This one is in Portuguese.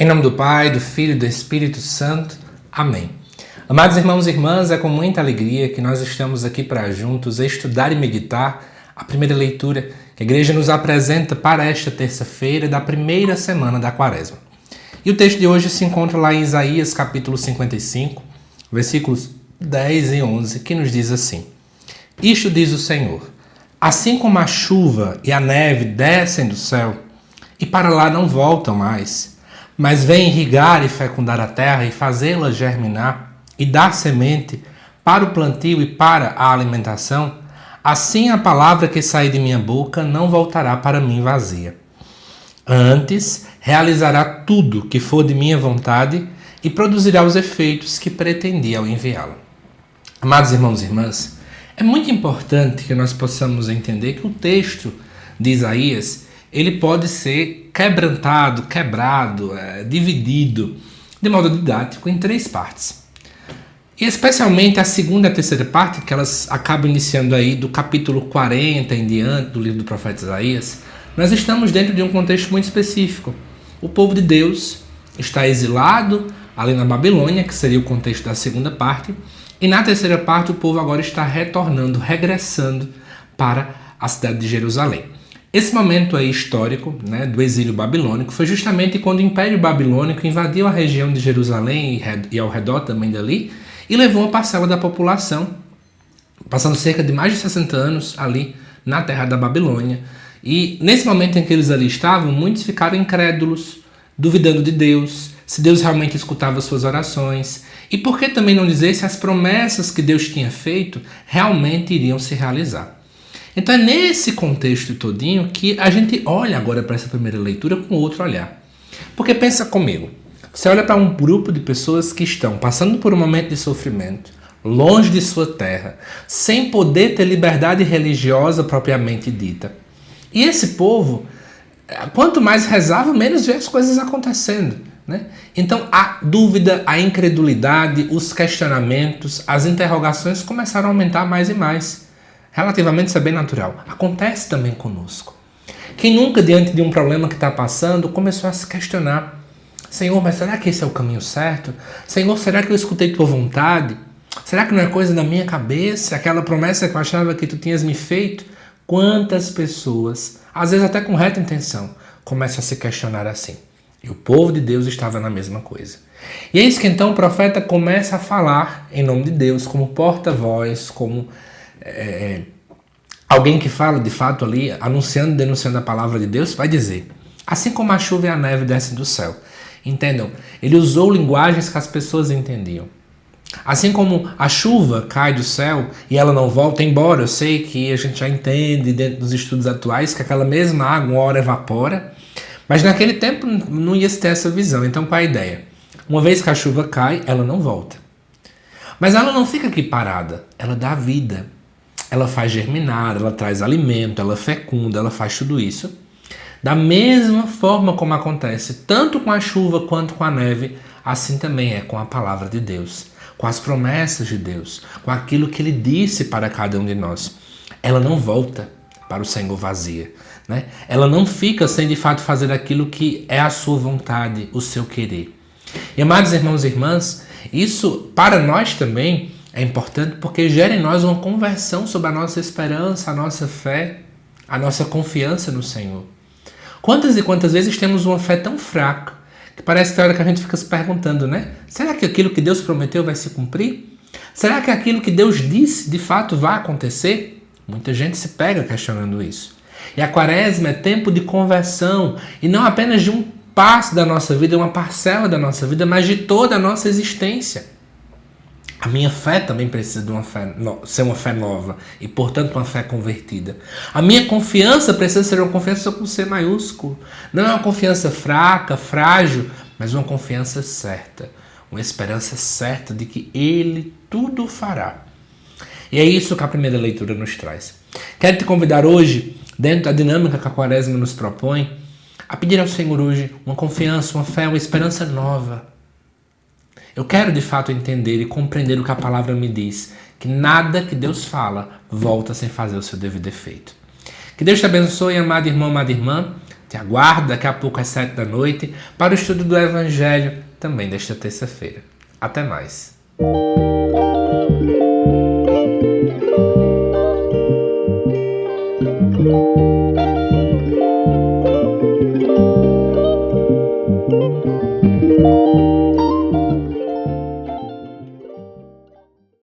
Em nome do Pai, do Filho e do Espírito Santo. Amém. Amados irmãos e irmãs, é com muita alegria que nós estamos aqui para juntos estudar e meditar a primeira leitura que a igreja nos apresenta para esta terça-feira da primeira semana da Quaresma. E o texto de hoje se encontra lá em Isaías capítulo 55, versículos 10 e 11, que nos diz assim: Isto diz o Senhor: assim como a chuva e a neve descem do céu e para lá não voltam mais, mas vêm irrigar e fecundar a terra e fazê-la germinar e dar semente para o plantio e para a alimentação, assim a palavra que sair de minha boca não voltará para mim vazia. Antes, realizará tudo que for de minha vontade e produzirá os efeitos que pretendi ao enviá-la. Amados irmãos e irmãs, é muito importante que nós possamos entender que o texto de Isaías ele pode ser quebrantado, quebrado, dividido de modo didático em três partes. E especialmente a segunda e a terceira parte, que elas acabam iniciando aí do capítulo 40 em diante do livro do profeta Isaías, nós estamos dentro de um contexto muito específico. O povo de Deus está exilado ali na Babilônia, que seria o contexto da segunda parte, e na terceira parte o povo agora está retornando, regressando para a cidade de Jerusalém. Esse momento aí histórico, do exílio babilônico foi justamente quando o Império Babilônico invadiu a região de Jerusalém e ao redor também dali e levou uma parcela da população, passando cerca de mais de 60 anos ali na terra da Babilônia. E nesse momento em que eles ali estavam, muitos ficaram incrédulos, duvidando de Deus, se Deus realmente escutava suas orações e por que também não dizer se as promessas que Deus tinha feito realmente iriam se realizar. Então é nesse contexto todinho que a gente olha agora para essa primeira leitura com outro olhar. Porque pensa comigo, você olha para um grupo de pessoas que estão passando por um momento de sofrimento, longe de sua terra, sem poder ter liberdade religiosa propriamente dita. E esse povo, quanto mais rezava, menos vê as coisas acontecendo. Então a dúvida, a incredulidade, os questionamentos, as interrogações começaram a aumentar mais e mais. Relativamente isso é bem natural. Acontece também conosco. Quem nunca, diante de um problema que está passando, começou a se questionar: Senhor, mas será que esse é o caminho certo? Senhor, será que eu escutei tua vontade? Será que não é coisa da minha cabeça? Aquela promessa que eu achava que tu tinhas me feito? Quantas pessoas, às vezes até com reta intenção, começam a se questionar assim. E o povo de Deus estava na mesma coisa. E é isso que então o profeta começa a falar em nome de Deus, como porta-voz, como alguém que fala de fato ali, anunciando, denunciando a palavra de Deus, vai dizer: assim como a chuva e a neve descem do céu. Entendam, ele usou linguagens que as pessoas entendiam. Assim como a chuva cai do céu e ela não volta, embora eu sei que a gente já entende dentro dos estudos atuais que aquela mesma água uma hora evapora, mas naquele tempo não ia se ter essa visão. Então qual é a ideia? Uma vez que a chuva cai, ela não volta. Mas ela não fica aqui parada, ela dá vida. Ela faz germinar, ela traz alimento, ela fecunda, ela faz tudo isso. Da mesma forma como acontece tanto com a chuva quanto com a neve, assim também é com a palavra de Deus, com as promessas de Deus, com aquilo que Ele disse para cada um de nós. Ela não volta para o Senhor vazia. Ela não fica sem de fato fazer aquilo que é a sua vontade, o seu querer. E amados irmãos e irmãs, isso para nós também é importante porque gera em nós uma conversão sobre a nossa esperança, a nossa fé, a nossa confiança no Senhor. Quantas e quantas vezes temos uma fé tão fraca que parece que a hora que a gente fica se perguntando, será que aquilo que Deus prometeu vai se cumprir? Será que aquilo que Deus disse de fato vai acontecer? Muita gente se pega questionando isso. E a Quaresma é tempo de conversão e não apenas de um passo da nossa vida, uma parcela da nossa vida, mas de toda a nossa existência. A minha fé também precisa de ser uma fé nova e, portanto, uma fé convertida. A minha confiança precisa ser uma confiança com C maiúsculo. Não é uma confiança fraca, frágil, mas uma confiança certa. Uma esperança certa de que Ele tudo fará. E é isso que a primeira leitura nos traz. Quero te convidar hoje, dentro da dinâmica que a Quaresma nos propõe, a pedir ao Senhor hoje uma confiança, uma fé, uma esperança nova. Eu quero de fato entender e compreender o que a palavra me diz, que nada que Deus fala volta sem fazer o seu devido efeito. Que Deus te abençoe, amado irmão, amada irmã. Te aguardo daqui a pouco às 7 da noite para o estudo do Evangelho, também desta terça-feira. Até mais.